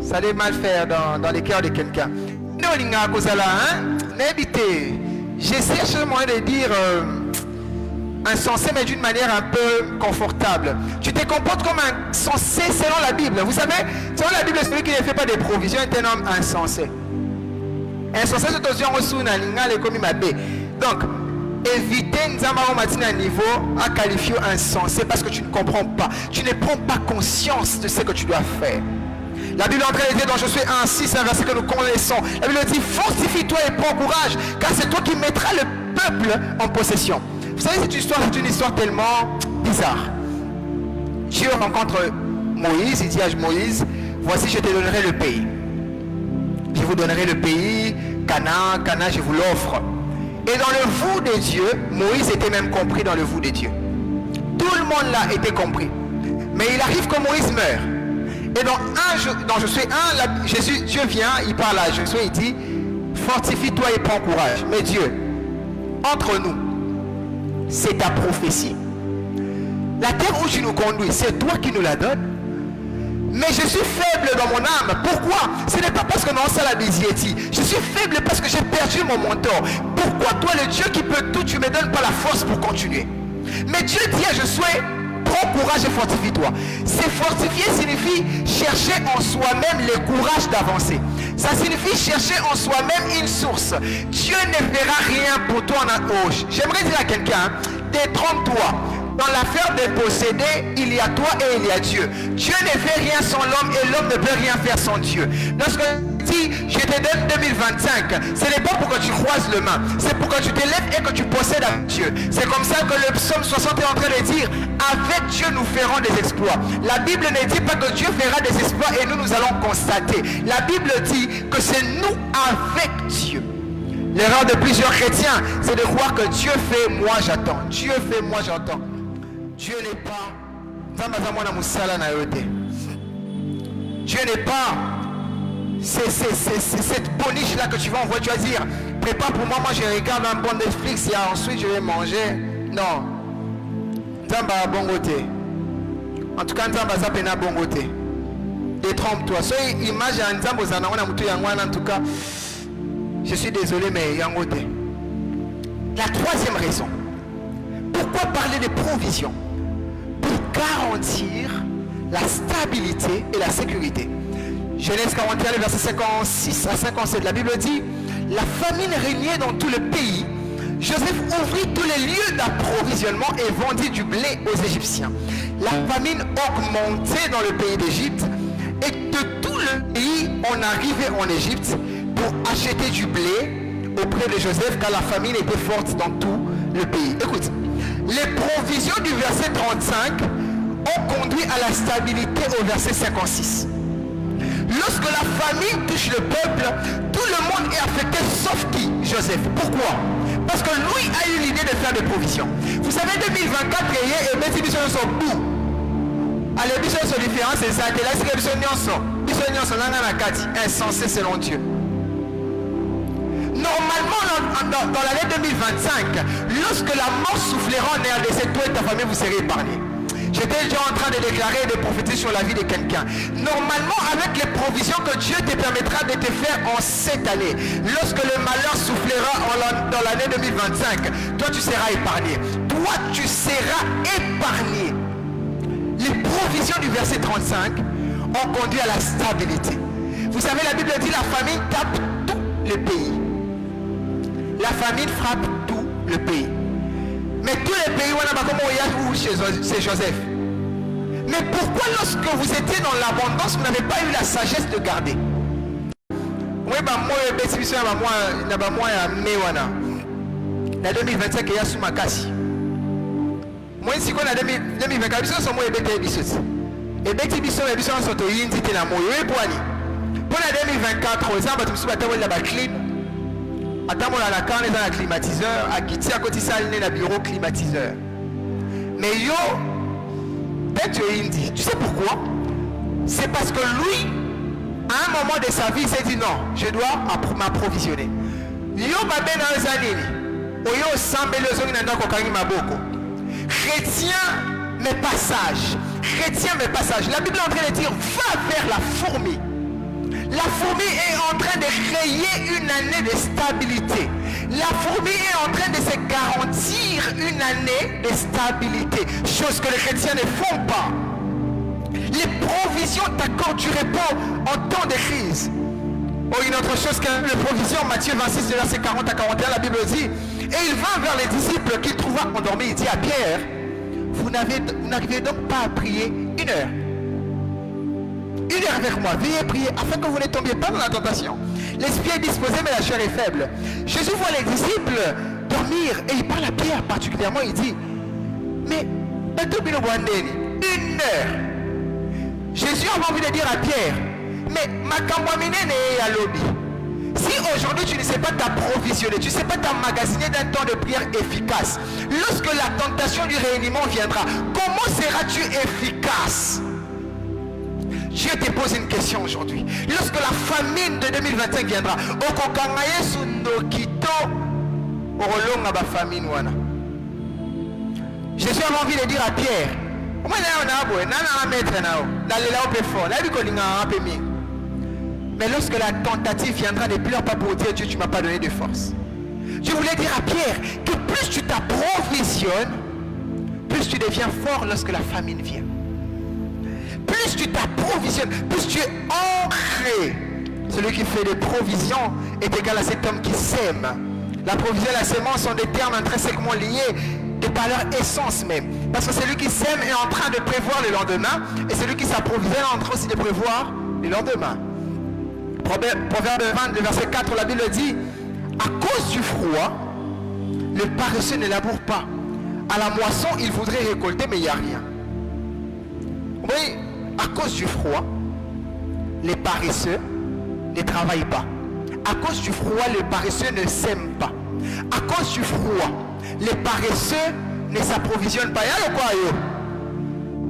ça allait mal faire dans les cœurs de quelqu'un. Olinga kozala hein, n'habitez. J'essaie seulement de dire insensé, mais d'une manière un peu confortable. Tu te comportes comme un insensé selon la Bible. Vous savez, selon la Bible, celui qui ne fait pas de provisions est un homme insensé. Insensé, c'est aussi un reçu na linga le komi mabe. Donc, éviter nzamba au matin à niveau à qualifier insensé parce que tu ne comprends pas. Tu ne prends pas conscience de ce que tu dois faire. La Bible en train de dire dans Josué 1:6, un verset que nous connaissons. La Bible dit, fortifie-toi et prends courage, car c'est toi qui mettras le peuple en possession. Vous savez, cette histoire est une histoire tellement bizarre. Dieu rencontre Moïse, il dit à Moïse, voici je te donnerai le pays. Je vous donnerai le pays, Canaan, je vous l'offre. Et dans le vous de Dieu, Moïse était même compris dans le vous de Dieu. Tout le monde là était compris. Mais il arrive que Moïse meurt. Et dans Josué 1, Dieu vient, il parle à Josué, il dit, fortifie-toi et prends courage. Mais Dieu, entre nous, c'est ta prophétie. La terre où tu nous conduis, c'est toi qui nous la donnes. Mais je suis faible dans mon âme. Pourquoi? Ce n'est pas parce que non, ça la désiétie. Je suis faible parce que j'ai perdu mon mentor. Pourquoi toi, le Dieu qui peut tout, tu ne me donnes pas la force pour continuer? Mais Dieu dit à Josué, prends courage et fortifie-toi. Se fortifier signifie chercher en soi-même le courage d'avancer. Ça signifie chercher en soi-même une source. Dieu ne fera rien pour toi en gauche. J'aimerais dire à quelqu'un, détrompe-toi. Dans l'affaire de posséder, il y a toi et il y a Dieu. Dieu ne fait rien sans l'homme et l'homme ne peut rien faire sans Dieu. Lorsque dit je te donne 2025, ce n'est pas pour que tu croises le main, c'est pour que tu te lèves et que tu possèdes avec Dieu. C'est comme ça que le psaume 60 est en train de dire, avec Dieu nous ferons des exploits. La Bible ne dit pas que Dieu fera des exploits et nous allons constater. La Bible dit que c'est nous avec Dieu. L'erreur de plusieurs chrétiens, c'est de croire que Dieu fait, moi j'attends. Dieu fait, moi j'attends. Dieu n'est pas. Dieu n'est pas. C'est cette boniche là que tu vas envoyer. Tu vas dire, prépare pour moi, moi je regarde un bon Netflix et ensuite je vais manger. Non. Tamba bon côté. En tout cas, Tamba zapena bon côté. Détrompe-toi. Soyez image à un Tamba en tout cas. Je suis désolé, mais yangote. La troisième raison. Pourquoi parler de provision? Pour garantir la stabilité et la sécurité. Genèse 41, verset 56 à 57. La Bible dit, la famine régnait dans tout le pays. Joseph ouvrit tous les lieux d'approvisionnement et vendit du blé aux Égyptiens. La famine augmentait dans le pays d'Égypte et de tout le pays on arrivait en Égypte pour acheter du blé auprès de Joseph car la famine était forte dans tout le pays. Écoute, les provisions du verset 35 ont conduit à la stabilité au verset 56. Lorsque la famine touche le peuple, tout le monde est affecté sauf qui? Joseph. Pourquoi? Parce que lui a eu l'idée de faire des provisions. Vous savez, 2024 et mes missions sont bout. Allez, les missions sont différentes, c'est ça. Et là, c'est que les missions sont insensées selon Dieu. Normalement, dans l'année 2025, lorsque la mort soufflera en RDC, toi et ta famille, vous serez épargnés. J'étais déjà en train de déclarer et de prophétiser sur la vie de quelqu'un. Normalement, avec les provisions que Dieu te permettra de te faire en cette année, lorsque le malheur soufflera dans l'année 2025, toi tu seras épargné. Toi tu seras épargné. Les provisions du verset 35 ont conduit à la stabilité. Vous savez, la Bible dit la famine tape tout le pays. La famine frappe tout le pays. Mais tous les pays, c'est Joseph. Mais pourquoi lorsque vous étiez dans l'abondance, vous n'avez pas eu la sagesse de garder? Oui, moi, la 2025, il y a sous ma casse. Moi, si on a 2024, ils sont moi et bêtés bisous. Et bêtés bisous, les bisous sont au yin, c'était la moye. Pour la 2024, aux arbres, tu me souviens, la clim. Attends, on a la carne dans la climatiseur. À Kiti, à côté ça, il y a un bureau climatiseur. Mais yo, peut-être indi. Tu sais pourquoi? C'est parce que lui, à un moment de sa vie, il s'est dit non, je dois m'approvisionner. Yo, ma ben dans les années. Oyo, sambe le zong n'a pas kokari maboko. Chrétien, mais passage. Chrétien, mais passage. La Bible est en train de dire, va vers la fourmi. La fourmi est en train de créer une année de stabilité. La fourmi est en train de se garantir une année de stabilité. Chose que les chrétiens ne font pas. Les provisions t'accordent du repos en temps de crise. Oh, une autre chose que les provisions, Matthieu 26, verset 40 à 41, la Bible dit, et il vint vers les disciples qu'il trouva endormis. Il dit à Pierre, vous n'arrivez donc pas à prier une heure. Une heure avec moi, veillez prier afin que vous ne tombiez pas dans la tentation. L'esprit est disposé mais la chair est faible. Jésus voit les disciples dormir et il parle à Pierre particulièrement. Il dit, mais une heure. Jésus a envie de dire à Pierre, mais si aujourd'hui tu ne sais pas t'approvisionner, tu ne sais pas t'emmagasiner d'un temps de prière efficace, lorsque la tentation du réuniment viendra, comment seras-tu efficace? Dieu te pose une question aujourd'hui. Lorsque la famine de 2025 viendra, Jésus a envie de dire à Pierre, mais lorsque la tentative viendra, ne pleure pas pour dire Dieu, tu ne m'as pas donné de force. Je voulais dire à Pierre que plus tu t'approvisionnes, plus tu deviens fort lorsque la famine vient. Plus tu t'approvisionnes, plus tu es ancré. Celui qui fait des provisions est égal à cet homme qui sème. La provision et la sémence sont des termes intrinsèquement liés de par leur essence même. Parce que celui qui sème est en train de prévoir le lendemain et celui qui s'approvisionne est en train aussi de prévoir le lendemain. Proverbe 20, le verset 4, la Bible dit: à cause du froid, le paresseux ne laboure pas. À la moisson, il voudrait récolter, mais il n'y a rien. Oui, à cause du froid, les paresseux ne travaillent pas. À cause du froid, les paresseux ne sèment pas. À cause du froid, les paresseux ne s'approvisionnent pas. Y'a le quoi yo?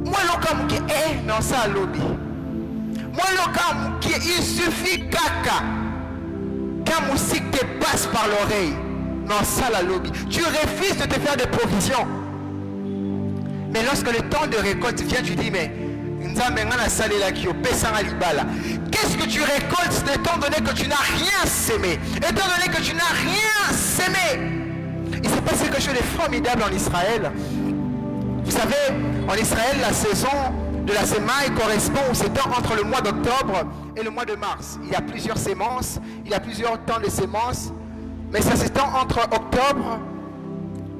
Moi l'ocam qui est dans sa lobby. Moi l'ocam qui il suffit caca. Quand musique te passe par l'oreille. Dans ça la lobby. Tu refuses de te faire des provisions. Mais lorsque le temps de récolte vient, tu dis mais qu'est-ce que tu récoltes étant donné que tu n'as rien sémé? Étant donné que tu n'as rien sémé. Il s'est passé quelque chose de formidable en Israël. Vous savez, en Israël, la saison de la semaille correspond au s'étend entre le mois d'octobre et le mois de mars. Il y a plusieurs semences, il y a plusieurs temps de semences, mais ça s'étend entre octobre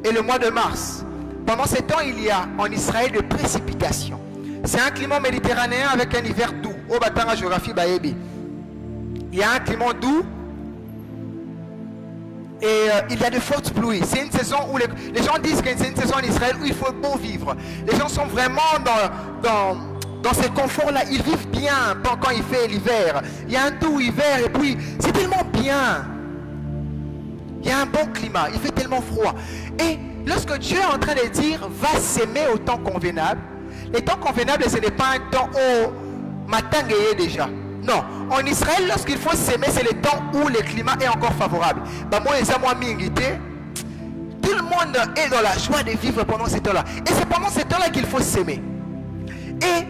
et le mois de mars. Pendant ces temps, il y a en Israël de précipitations. C'est un climat méditerranéen avec un hiver doux. Au Batanga géographie Bayebi. Il y a un climat doux et il y a de fortes pluies. C'est une saison où les gens disent que c'est une saison en Israël où il faut beau vivre. Les gens sont vraiment dans ces conforts-là. Ils vivent bien quand il fait l'hiver. Il y a un doux hiver et puis c'est tellement bien. Il y a un bon climat. Il fait tellement froid. Et lorsque Dieu est en train de dire va s'aimer au temps convenable, les temps convenables, ce n'est pas un temps au matin déjà. Non. En Israël, lorsqu'il faut s'aimer, c'est le temps où le climat est encore favorable. Tout le monde est dans la joie de vivre pendant ce temps-là. Et c'est pendant ce temps-là qu'il faut s'aimer. Et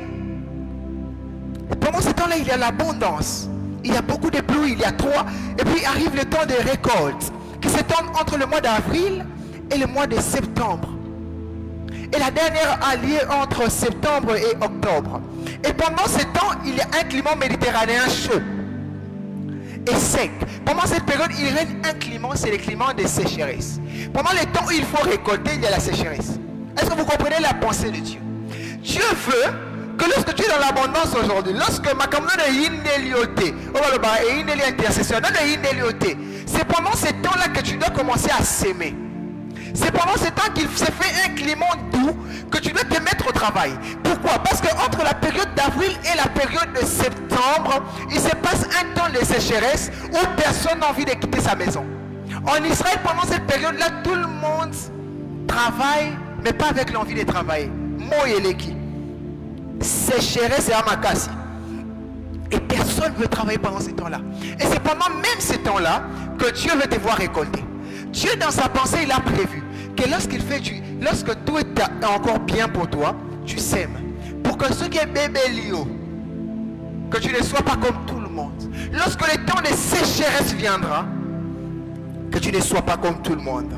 pendant ce temps-là, il y a l'abondance. Il y a beaucoup de pluie, il y a trois. Et puis arrive le temps de récolte, qui s'étend entre le mois d'avril et le mois de septembre. Et la dernière alliée entre septembre et octobre. Et pendant ce temps, il y a un climat méditerranéen chaud et sec. Pendant cette période, il règne un climat, c'est le climat de sécheresse. Pendant les temps où il faut récolter, il y a la sécheresse. Est-ce que vous comprenez la pensée de Dieu? Dieu veut que lorsque tu es dans l'abondance aujourd'hui, lorsque ma commune de Yindelioté, c'est pendant ce temps-là que tu dois commencer à s'aimer. C'est pendant ce temps qu'il se fait un climat doux que tu dois te mettre au travail. Pourquoi? Parce qu'entre la période d'avril et la période de septembre, il se passe un temps de sécheresse où personne n'a envie de quitter sa maison. En Israël, pendant cette période-là, tout le monde travaille, mais pas avec l'envie de travailler. Moyeleki. Sécheresse et amakasi. Et personne ne veut travailler pendant ce temps-là. Et c'est pendant même ce temps-là que Dieu veut te voir récolter. Dieu dans sa pensée, il a prévu que lorsque tout est encore bien pour toi, tu sèmes. Pour que ce qui est bébé Lio, que tu ne sois pas comme tout le monde. Lorsque le temps de sécheresse viendra, que tu ne sois pas comme tout le monde.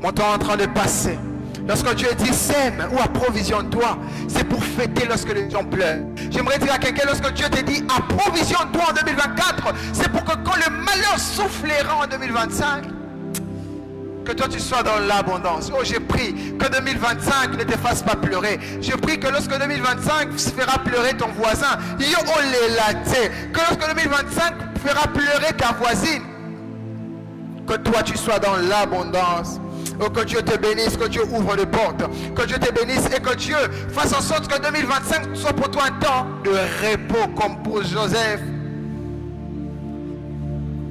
Mon temps est en train de passer. Lorsque Dieu dit sème ou approvisionne-toi, c'est pour fêter lorsque les gens pleurent. J'aimerais dire à quelqu'un, lorsque Dieu te dit approvisionne-toi en 2024, c'est pour que quand le malheur soufflera en 2025, que toi tu sois dans l'abondance. Oh, j'ai pris que 2025 ne te fasse pas pleurer. Je prie que lorsque 2025 fera pleurer ton voisin, que lorsque 2025 fera pleurer ta voisine, que toi tu sois dans l'abondance. Oh, que Dieu te bénisse, que Dieu ouvre les portes, que Dieu te bénisse et que Dieu fasse en sorte que 2025 soit pour toi un temps de repos comme pour Joseph.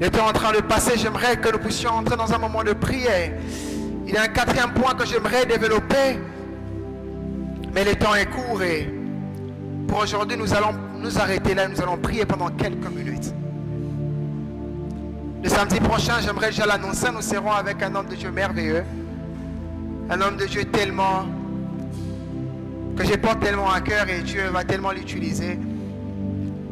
Le temps est en train de passer, j'aimerais que nous puissions entrer dans un moment de prière. Il y a un quatrième point que j'aimerais développer, mais le temps est court et pour aujourd'hui nous allons nous arrêter là, nous allons prier pendant quelques minutes. Le samedi prochain, j'aimerais déjà l'annoncer, nous serons avec un homme de Dieu merveilleux, un homme de Dieu tellement que je porte tellement à cœur et Dieu va tellement l'utiliser.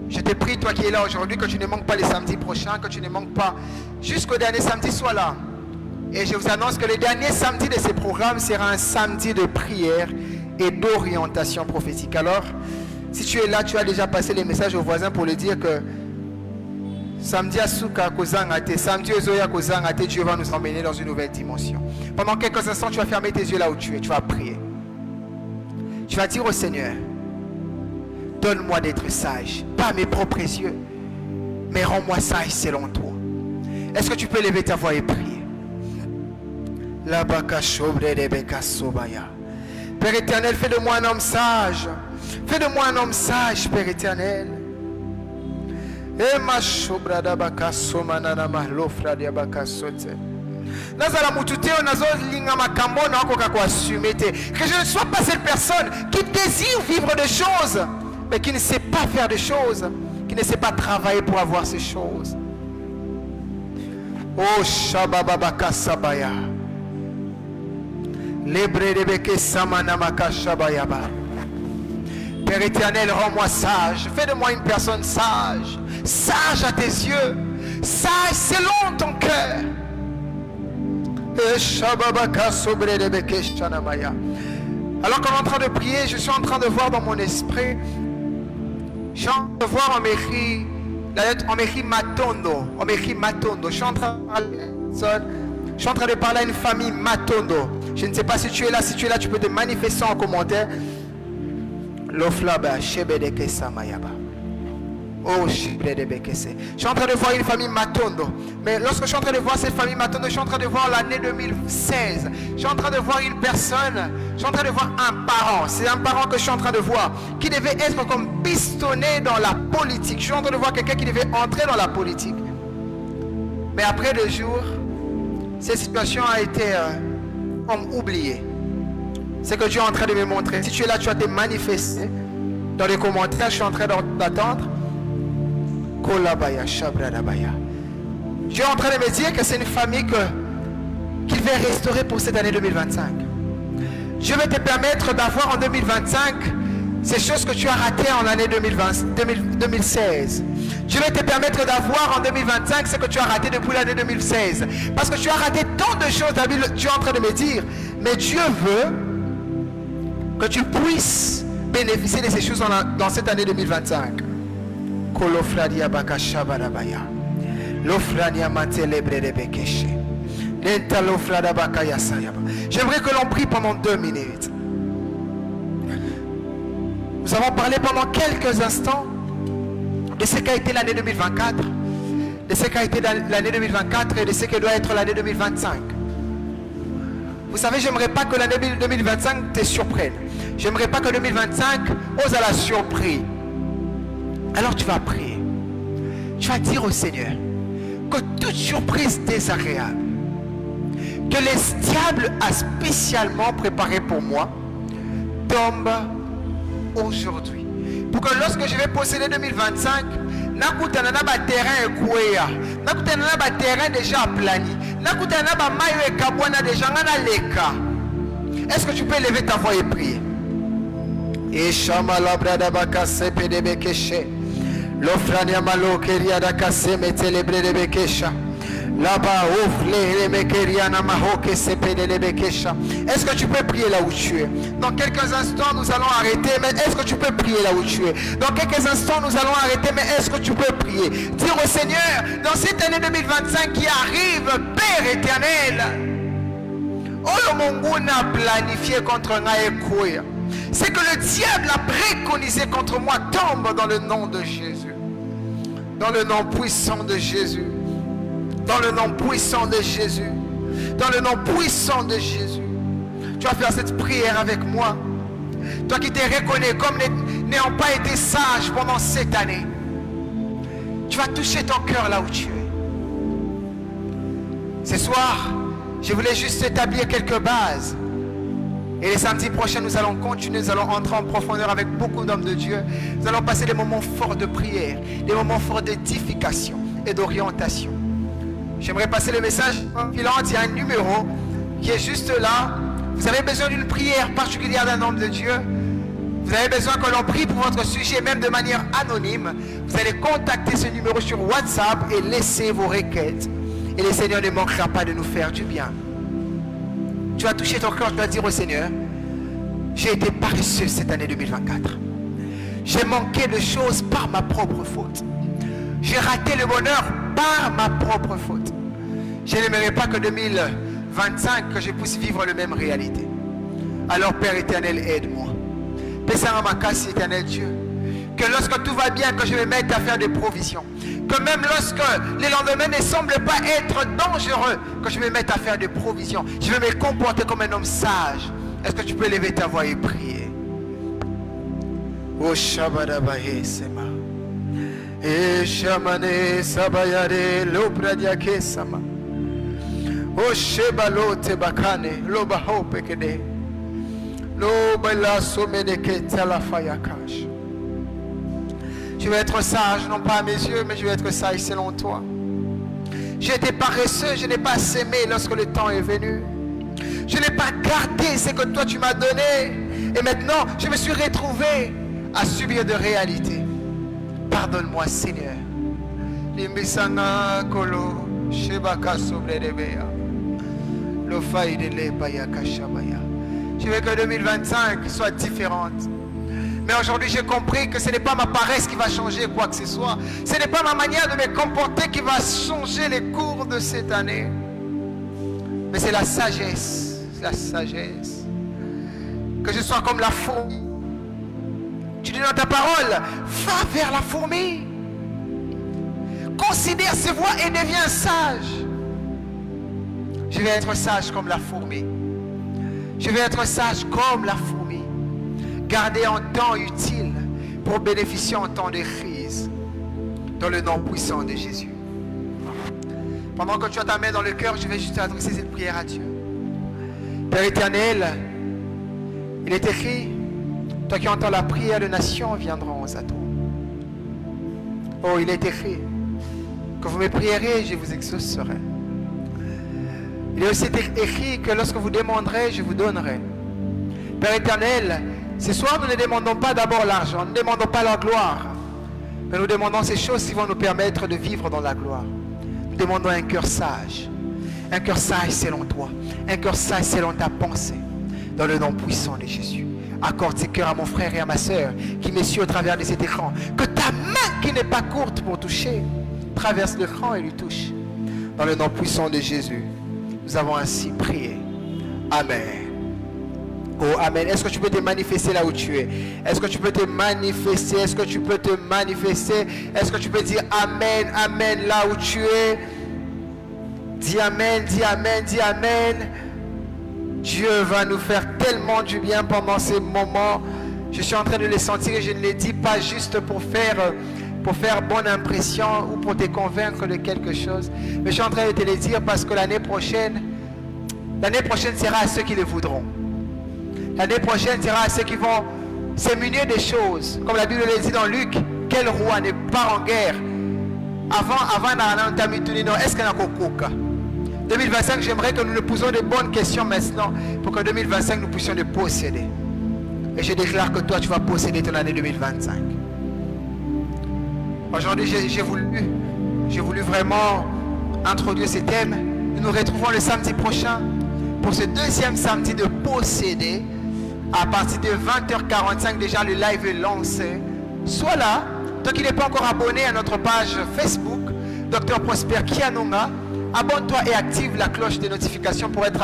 Je te prie, toi qui es là aujourd'hui, que tu ne manques pas les samedis prochains, que tu ne manques pas jusqu'au dernier samedi, sois là. Et je vous annonce que le dernier samedi de ces programmes sera un samedi de prière et d'orientation prophétique. Alors, si tu es là, tu as déjà passé les messages aux voisins pour leur dire que samedi à Souka Kozangate, samedi Ozoya Kozangate, Dieu va nous emmener dans une nouvelle dimension. Pendant quelques instants, tu vas fermer tes yeux là où tu es, tu vas prier. Tu vas dire au Seigneur, donne-moi d'être sage, pas mes propres yeux, mais rends-moi sage selon toi. Est-ce que tu peux lever ta voix et prier? Père éternel, fais de moi un homme sage. Fais de moi un homme sage, Père éternel. Que je ne sois pas cette personne qui désire vivre des choses, mais qui ne sait pas faire des choses, qui ne sait pas travailler pour avoir ces choses. Oh Shabababaka Sabaya. Père éternel, rends-moi sage. Fais de moi une personne sage. Sage à tes yeux. Sage selon ton cœur. Alors qu'on est en train de prier, je suis en train de voir dans mon esprit. Je suis en train de voir la lettre Omechi Matondo. Omechi Matondo. Je suis en train de parler à une famille Matondo. Je ne sais pas si tu es là. Si tu es là, tu peux te manifester en commentaire. L'oflaba, Shebedeke Samayaba. Oh, Shebedeke. Je suis en train de voir une famille Matondo. Mais lorsque je suis en train de voir cette famille Matondo, je suis en train de voir l'année 2016. Je suis en train de voir une personne. Je suis en train de voir un parent. C'est un parent que je suis en train de voir qui devait être comme pistonné dans la politique. Je suis en train de voir quelqu'un qui devait entrer dans la politique. Mais après 2 jours, cette situation a été comme oubliée. C'est que Dieu est en train de me montrer. Si tu es là, tu vas te manifester dans les commentaires. Je suis en train d'attendre. Dieu est en train de me dire que c'est une famille qu'il va restaurer pour cette année 2025. Dieu va te permettre d'avoir en 2025 ces choses que tu as ratées en l'année 2016. Dieu va te permettre d'avoir en 2025 ce que tu as raté depuis l'année 2016. Parce que tu as raté tant de choses, David, tu es en train de me dire. Mais Dieu veut que tu puisses bénéficier de ces choses dans cette année 2025. J'aimerais que l'on prie pendant 2 minutes. Nous avons parlé pendant quelques instants de ce qu'a été l'année 2024, de ce qu'a été l'année 2024 et de ce que doit être l'année 2025. Vous savez, j'aimerais pas que l'année 2025 te surprenne. J'aimerais pas que 2025 ose à la surprise. Alors tu vas prier. Tu vas dire au Seigneur que toute surprise désagréable que le diable a spécialement préparé pour moi tombe aujourd'hui. Pour que lorsque je vais posséder 2025, nakutana na ba terrain ekweya, nakutana na ba terrain déjà aplani, nakutana na ba mayo ekabwana déjà ngana leka. Est-ce que tu peux lever ta voix et prier? Et shama la brada bakase pedebe keshe. L'ofrania malo keria da kase metelebre de bekesha. Là-bas, ouvre les mekeriana mahoke sepede de bekesha. Est-ce que tu peux prier là où tu es? Dans quelques instants, nous allons arrêter, mais est-ce que tu peux prier là où tu es? Dans quelques instants, nous allons arrêter, mais est-ce que tu peux prier? Dire au Seigneur, dans cette année 2025 qui arrive, Père éternel, Oyo Mungu n'a planifié contre Naekouya. C'est que le diable a préconisé contre moi tombe dans le nom de Jésus. Dans le nom puissant de Jésus. Dans le nom puissant de Jésus. Dans le nom puissant de Jésus. Tu vas faire cette prière avec moi. Toi qui te reconnais comme n'ayant pas été sage pendant cette année. Tu vas toucher ton cœur là où tu es. Ce soir, je voulais juste établir quelques bases. Et les samedis prochains, nous allons continuer, nous allons entrer en profondeur avec beaucoup d'hommes de Dieu. Nous allons passer des moments forts de prière, des moments forts d'édification et d'orientation. J'aimerais passer le message filant. Il y a un numéro qui est juste là. Vous avez besoin d'une prière particulière d'un homme de Dieu. Vous avez besoin que l'on prie pour votre sujet, même de manière anonyme. Vous allez contacter ce numéro sur WhatsApp et laisser vos requêtes. Et le Seigneur ne manquera pas de nous faire du bien. Tu vas toucher ton cœur, tu vas dire au Seigneur, j'ai été paresseux cette année 2024. J'ai manqué de choses par ma propre faute. J'ai raté le bonheur par ma propre faute. Je n'aimerais pas que 2025, que je puisse vivre la même réalité. Alors Père éternel, aide-moi. Père Makasi, éternel Dieu, que lorsque tout va bien, que je me mette à faire des provisions. Que même lorsque les lendemains ne semblent pas être dangereux, que je me mette à faire des provisions. Je vais me comporter comme un homme sage. Est-ce que tu peux lever ta voix et prier? Oh Shabadabahe Sema. E Shamane Sabayare Lobradiake Sama. Oh Shebalo Tebakane Lobaho Pekede. Lobela Someneke Talafayakash. Je vais être sage, non pas à mes yeux, mais je vais être sage selon toi. J'ai été paresseux, je n'ai pas sémé lorsque le temps est venu. Je n'ai pas gardé ce que toi tu m'as donné. Et maintenant, je me suis retrouvé à subir de réalités. Pardonne-moi, Seigneur. Limbisanga Kolo, Shebaka Sobredebea, Lofaïdele Bayakashabaya. Je veux que 2025 soit différente. Mais aujourd'hui, j'ai compris que ce n'est pas ma paresse qui va changer quoi que ce soit. Ce n'est pas ma manière de me comporter qui va changer les cours de cette année. Mais c'est la sagesse. La sagesse. Que je sois comme la fourmi. Tu dis dans ta parole, va vers la fourmi. Considère ses voies et deviens sage. Je vais être sage comme la fourmi. Je vais être sage comme la fourmi. Garder en temps utile pour bénéficier en temps de crise. Dans le nom puissant de Jésus. Pendant que tu as ta main dans le cœur, je vais juste adresser cette prière à Dieu. Père éternel, il est écrit, toi qui entends la prière, les nations viendront à toi. Oh, il est écrit, que vous me prierez, je vous exaucerai. Il est aussi écrit que lorsque vous demanderez, je vous donnerai. Père éternel, ce soir, nous ne demandons pas d'abord l'argent, nous ne demandons pas la gloire, mais nous demandons ces choses qui vont nous permettre de vivre dans la gloire. Nous demandons un cœur sage selon toi, un cœur sage selon ta pensée, dans le nom puissant de Jésus. Accorde ces cœurs à mon frère et à ma soeur qui me suit au travers de cet écran. Que ta main qui n'est pas courte pour toucher, traverse l'écran et lui touche. Dans le nom puissant de Jésus, nous avons ainsi prié. Amen. Oh, amen. Est-ce que tu peux te manifester là où tu es? Est-ce que tu peux te manifester? Est-ce que tu peux te manifester? Est-ce que tu peux dire Amen, Amen là où tu es? Dis Amen, dis Amen, dis Amen. Dieu va nous faire tellement du bien pendant ces moments. Je suis en train de le sentir et je ne le dis pas juste pour faire bonne impression ou pour te convaincre de quelque chose. Mais je suis en train de te le dire parce que l'année prochaine sera à ceux qui le voudront. L'année prochaine sera à ceux qui vont se munir des choses. Comme la Bible le dit dans Luc, quel roi n'est pas en guerre? Avant est-ce qu'il y a un 2025, j'aimerais que nous nous posions de bonnes questions maintenant pour que 2025 nous puissions les posséder. Et je déclare que toi tu vas posséder ton année 2025. Aujourd'hui j'ai voulu vraiment introduire ce thème. Nous nous retrouvons le samedi prochain pour ce deuxième samedi de posséder. À partir de 20h45 déjà le live est lancé. Sois là, toi qui n'es pas encore abonné à notre page Facebook Dr Prosper Kianunga, abonne-toi et active la cloche des notifications pour être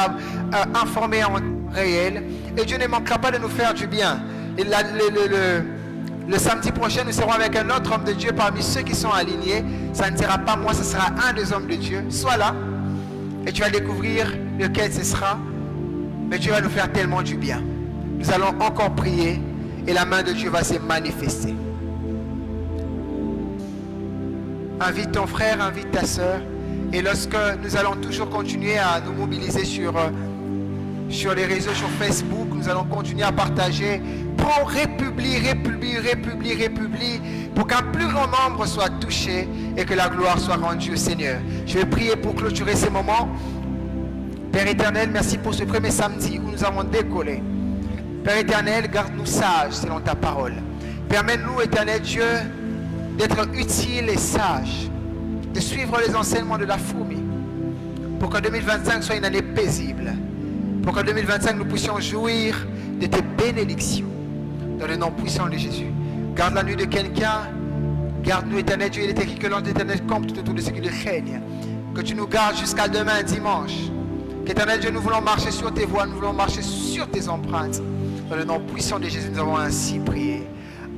informé en réel. Et Dieu ne manquera pas de nous faire du bien. Et le samedi prochain, nous serons avec un autre homme de Dieu parmi ceux qui sont alignés. Ça ne sera pas moi, ce sera un des hommes de Dieu. Sois là et tu vas découvrir lequel ce sera. Mais Dieu va nous faire tellement du bien. Nous allons encore prier et la main de Dieu va se manifester. Invite ton frère, invite ta soeur. Et lorsque nous allons toujours continuer à nous mobiliser sur les réseaux, sur Facebook, nous allons continuer à partager. Prends, republie, pour qu'un plus grand nombre soit touché et que la gloire soit rendue au Seigneur. Je vais prier pour clôturer ces moments. Père éternel, merci pour ce premier samedi où nous avons décollé. Père éternel, garde-nous sages selon ta parole. Permets-nous, éternel Dieu, d'être utiles et sages, de suivre les enseignements de la fourmi, pour qu'en 2025 soit une année paisible, pour qu'en 2025 nous puissions jouir de tes bénédictions, dans le nom puissant de Jésus. Garde la nuit de quelqu'un, garde-nous, éternel Dieu, il est écrit que l'ange d'Éternel campe tout autour de ce qui le règne, que tu nous gardes jusqu'à demain dimanche, qu'éternel Dieu, nous voulons marcher sur tes voies, nous voulons marcher sur tes empreintes, dans le nom puissant de Jésus, nous avons ainsi prié.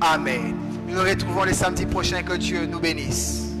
Amen. Nous nous retrouvons les samedis prochains, que Dieu nous bénisse.